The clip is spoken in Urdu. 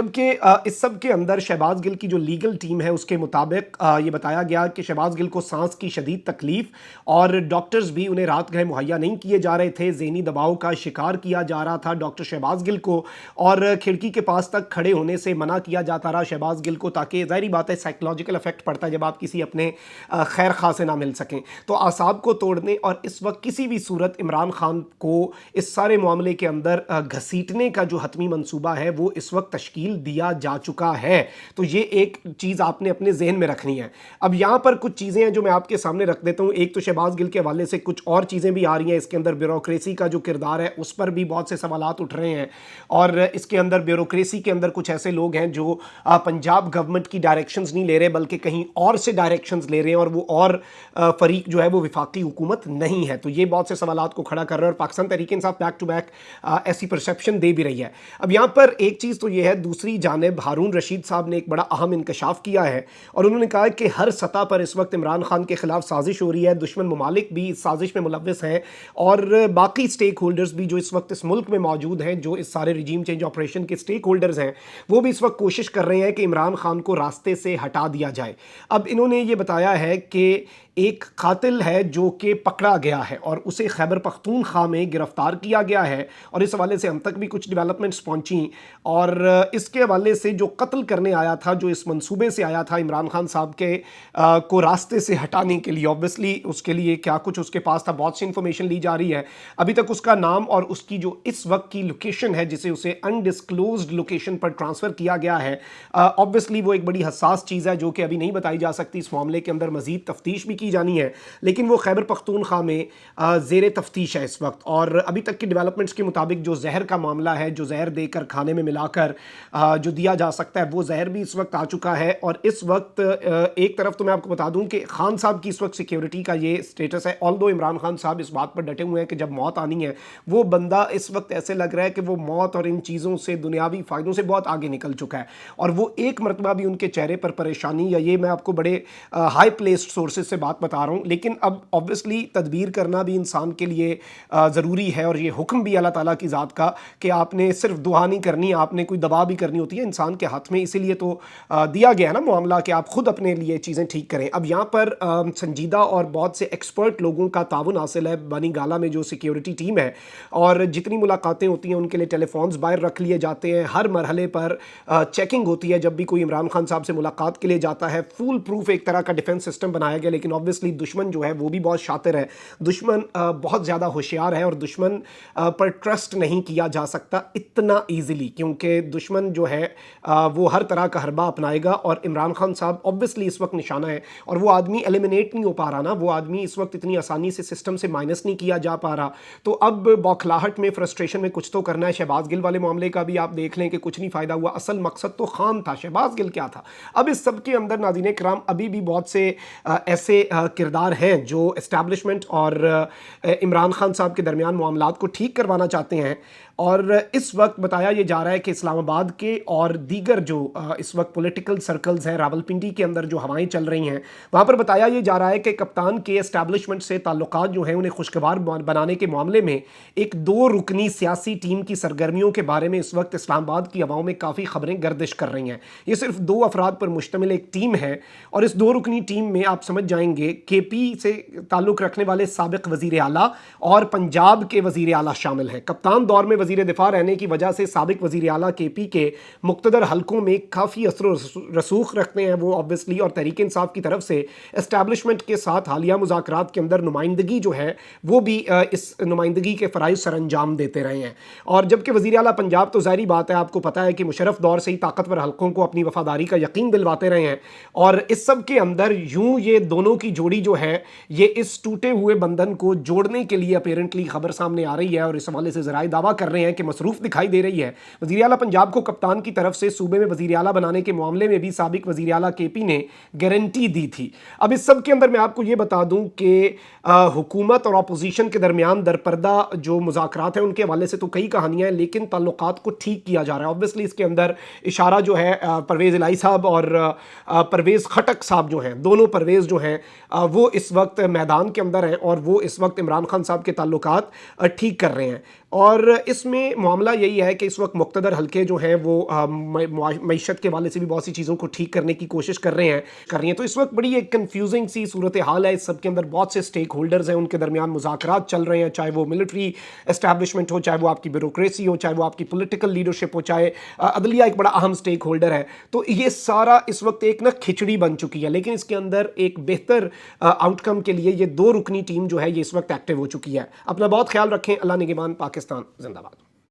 جبکہ اس سب کے اندر شہباز گل کی جو لیگل ٹیم ہے اس کے مطابق یہ بتایا گیا کہ شہباز گل کو سانس کی شدید تکلیف اور ڈاکٹرز بھی انہیں رات گئے مہیا نہیں کیے جا رہے تھے، ذہنی دباؤ کا شکار کیا جا رہا تھا ڈاکٹر شہباز گل کو، اور کھڑکی کے پاس تک کھڑے ہونے سے منع کیا جاتا رہا شہباز گل کو، تاکہ ظاہری بات ہے سائیکولوجیکل افیکٹ پڑتا ہے جب آپ کسی اپنے خیر خواہ سے نہ مل سکیں، تو اعصاب کو توڑنے اور اس وقت کسی بھی صورت عمران خان کو اس سارے معاملے کے اندر گھسیٹنے کا جو حتمی منصوبہ ہے وہ اس وقت تشکیل دیا جا چکا ہے۔ تو یہ ایک چیز آپ نے اپنے ذہن میں رکھنی ہے۔ اب یہاں پر کچھ چیزیں ہیں جو میں آپ کے سامنے رکھ دیتا ہوں۔ ایک تو شہباز گل کے حوالے سے کچھ اور چیزیں بھی آ رہی ہیں، اس کے اندر بیوروکریسی کا جو کردار ہے اس پر بھی بہت سے سوالات اٹھ رہے ہیں، اور اس کے اندر بیوروکریسی کے اندر کچھ ایسے لوگ ہیں جو پنجاب گورنمنٹ کی ڈائریکشنز نہیں لے رہے بلکہ کہیں اور سے ڈائریکشنز لے رہے ہیں، اور وہ اور فریق جو ہے وہ وفاقی حکومت نہیں ہے۔ تو یہ بہت سے سوالات کو کھڑا کر رہا ہے، اور Pakistan Tehreek Insaf back to back ایسی پرسیپشن دے بھی رہی ہے۔ اب یہاں پر ایک چیز تو یہ ہے، دوسری جانب ہارون رشید صاحب نے ایک بڑا اہم انکشاف کیا ہے، اور انہوں نے کہا کہ ہر سطح پر اس وقت عمران خان کے خلاف سازش ہو رہی ہے، دشمن ممالک بھی اس سازش میں ملوث ہیں، اور باقی سٹیک ہولڈرز بھی جو اس وقت اس ملک میں موجود ہیں، جو اس سارے رجیم چینج آپریشن کے سٹیک ہولڈرز ہیں، وہ بھی اس وقت کوشش کر رہے ہیں کہ عمران خان کو راستے سے ہٹا دیا جائے۔ اب انہوں نے یہ بتایا ہے کہ ایک قاتل ہے جو کہ پکڑا گیا ہے اور اسے خیبر پختونخوا میں گرفتار کیا گیا ہے، اور اس حوالے سے ہم تک بھی کچھ ڈیولپمنٹس پہنچیں، اور اس کے حوالے سے جو قتل کرنے آیا تھا، جو اس منصوبے سے آیا تھا عمران خان صاحب کے کو راستے سے ہٹانے کے لیے، اوبویسلی اس کے لیے کیا کچھ اس کے پاس تھا، بہت سی انفارمیشن لی جا رہی ہے، ابھی تک اس کا نام اور اس کی جو اس وقت کی لوکیشن ہے جسے اسے انڈسکلوزڈ لوکیشن پر ٹرانسفر کیا گیا ہے، اوبویسلی وہ ایک بڑی حساس چیز ہے جو کہ ابھی نہیں بتائی جا سکتی، اس معاملے کے اندر مزید تفتیش بھی کی جانی ہے، لیکن وہ خیبر پختونخوا میں زیر تفتیش ہے اس وقت، اور ابھی تک کی ڈیولپمنٹس کے مطابق جو زہر کا معاملہ ہے، جو زہر دے کر کھانے میں ملا کر جو دیا جا سکتا ہے، وہ زہر بھی اس وقت آ چکا ہے، اور اس وقت ایک طرف تو میں آپ کو بتا دوں کہ خان صاحب کی اس وقت سیکیورٹی کا یہ سٹیٹس ہے، آلدو عمران خان صاحب اس بات پر ڈٹے ہوئے ہیں کہ جب موت آنی ہے، وہ بندہ اس وقت ایسے لگ رہا ہے کہ وہ موت اور ان چیزوں سے، دنیاوی فائدوں سے بہت آگے نکل چکا ہے، اور وہ ایک مرتبہ بھی ان کے چہرے پر پریشانی، یا یہ میں آپ کو بڑے ہائی پلیسڈ سورسز سے بات بتا رہا ہوں، لیکن اب obviously تدبیر کرنا بھی انسان کے لیے ضروری ہے، اور یہ حکم بھی اللہ تعالیٰ کی ذات کا کہ آپ نے صرف دعا نہیں کرنی، آپ نے کوئی دوا بھی کرنی ہوتی ہے انسان کے ہاتھ میں، اسی لیے تو دیا گیا ہے نا معاملہ کہ آپ خود اپنے لیے چیزیں ٹھیک کریں۔ اب یہاں پر سنجیدہ اور بہت سے ایکسپرٹ لوگوں کا تعاون حاصل ہے بانی گالا میں جو سیکیورٹی ٹیم ہے، اور جتنی ملاقاتیں ہوتی ہیں ان کے لیے ٹیلی فونز باہر رکھ لیے جاتے ہیں، ہر مرحلے پر چیکنگ ہوتی ہے، جب بھی کوئی عمران خان صاحب سے ملاقات کے لیے جاتا ہے، فول پروف ایک طرح کا ڈیفنس سسٹم بنایا گیا، لیکن obviously دشمن جو ہے وہ بھی بہت شاطر ہے، دشمن بہت زیادہ ہوشیار ہے، اور دشمن پر ٹرسٹ نہیں کیا جا سکتا اتنا ایزیلی، کیونکہ دشمن جو ہے وہ ہر طرح کا حربہ اپنائے گا، اور عمران خان صاحب obviously اس وقت نشانہ ہے، اور وہ آدمی ایلیمنیٹ نہیں ہو پا رہا نا، وہ آدمی اس وقت اتنی آسانی سے سسٹم سے مائنس نہیں کیا جا پا رہا، تو اب بوکھلاہٹ میں، فرسٹریشن میں کچھ تو کرنا ہے۔ شہباز گل والے معاملے کا بھی آپ دیکھ لیں کہ کچھ نہیں فائدہ ہوا، اصل مقصد تو خان تھا، شہباز گل کیا تھا۔ اب اس سب کے اندر ناظرین کرام ابھی بھی بہت سے ایسے کردار ہیں جو اسٹیبلشمنٹ اور عمران خان صاحب کے درمیان معاملات کو ٹھیک کروانا چاہتے ہیں، اور اس وقت بتایا یہ جا رہا ہے کہ اسلام آباد کے اور دیگر جو اس وقت پولیٹیکل سرکلز ہیں، راولپنڈی کے اندر جو ہوائیں چل رہی ہیں، وہاں پر بتایا یہ جا رہا ہے کہ کپتان کے اسٹیبلشمنٹ سے تعلقات جو ہیں انہیں خوشگوار بنانے کے معاملے میں ایک 2 رکنی سیاسی ٹیم کی سرگرمیوں کے بارے میں اس وقت اسلام آباد کی ہواؤں میں کافی خبریں گردش کر رہی ہیں۔ یہ صرف 2 افراد پر مشتمل ایک ٹیم ہے، اور اس 2 رکنی ٹیم میں آپ سمجھ جائیں گے کے پی سے تعلق رکھنے والے سابق وزیر اعلیٰ اور پنجاب کے وزیر اعلیٰ شامل ہیں۔ کپتان دور میں وزیر دفاع رہنے کی وجہ سے سابق وزیر اعلیٰ کے پی کے مقتدر حلقوں میں کافی اثر و رسوخ رکھتے ہیں وہ obviously، اور تحریک انصاف کی طرف سے اسٹیبلشمنٹ کے ساتھ حالیہ مذاکرات کے اندر نمائندگی جو ہے وہ بھی اس نمائندگی کے فرائض سر انجام دیتے رہے ہیں، اور جبکہ وزیر اعلیٰ پنجاب تو ظاہری بات ہے، آپ کو پتہ ہے کہ مشرف دور سے ہی طاقتور حلقوں کو اپنی وفاداری کا یقین دلواتے رہے ہیں، اور اس سب کے اندر یوں یہ دونوں کی جوڑی جو ہے یہ اس ٹوٹے ہوئے بندھن کو جوڑنے کے لیے اپیرنٹلی خبر سامنے آ رہی ہے، اور اس حوالے سے ذرائع دعویٰ کر رہے ہیں کہ مصروف دکھائی دے رہی ہے۔ وزیر اعلیٰ پنجاب کو کپتان کی طرف سے صوبے میں وزیر اعلیٰ بنانے کے معاملے میں بھی سابق وزیر اعلیٰ کے پی نے گارنٹی دی تھی۔ اب اس سب کے اندر میں آپ کو یہ بتا دوں کہ حکومت اور اپوزیشن کے درمیان درپردہ جو مذاکرات ہیں ان کے حوالے سے تو کئی کہانیاں ہیں، لیکن تعلقات کو ٹھیک کیا جا رہا ہے۔ obviously اس کے اندر اشارہ جو ہے پرویز الہی صاحب اور پرویز خٹک صاحب جو ہیں، دونوں پرویز جو ہیں وہ اس وقت میدان کے اندر ہیں، اور وہ اس وقت عمران خان صاحب کے تعلقات ٹھیک کر رہے ہیں، اور اس اس میں معاملہ یہی ہے کہ اس وقت مقتدر حلقے جو ہیں وہ معیشت کے حوالے سے بھی بہت سی چیزوں کو ٹھیک کرنے کی کوشش کر رہے ہیں تو اس وقت بڑی ایک کنفیوزنگ سی صورتحال ہے. اس سب کے اندر بہت سے سٹیک ہولڈرز ہیں, ان کے درمیان مذاکرات چل رہے ہیں, چاہے وہ ملٹری اسٹیبلشمنٹ ہو, چاہے وہ آپ کی بیوروکریسی ہو, چاہے وہ آپ کی پولیٹیکل لیڈرشپ ہو, چاہے عدلیہ ایک بڑا اہم سٹیک ہولڈر ہے. تو یہ سارا اس وقت ایک نا کھچڑی بن چکی ہے, لیکن اس کے اندر ایک بہتر آؤٹ کم کے لیے یہ 2 رکنی ٹیم جو ہے یہ اس وقت ایکٹیو ہو چکی ہے. اپنا بہت خیال رکھیں. اللہ نگہبان. پاکستان زندہ باد.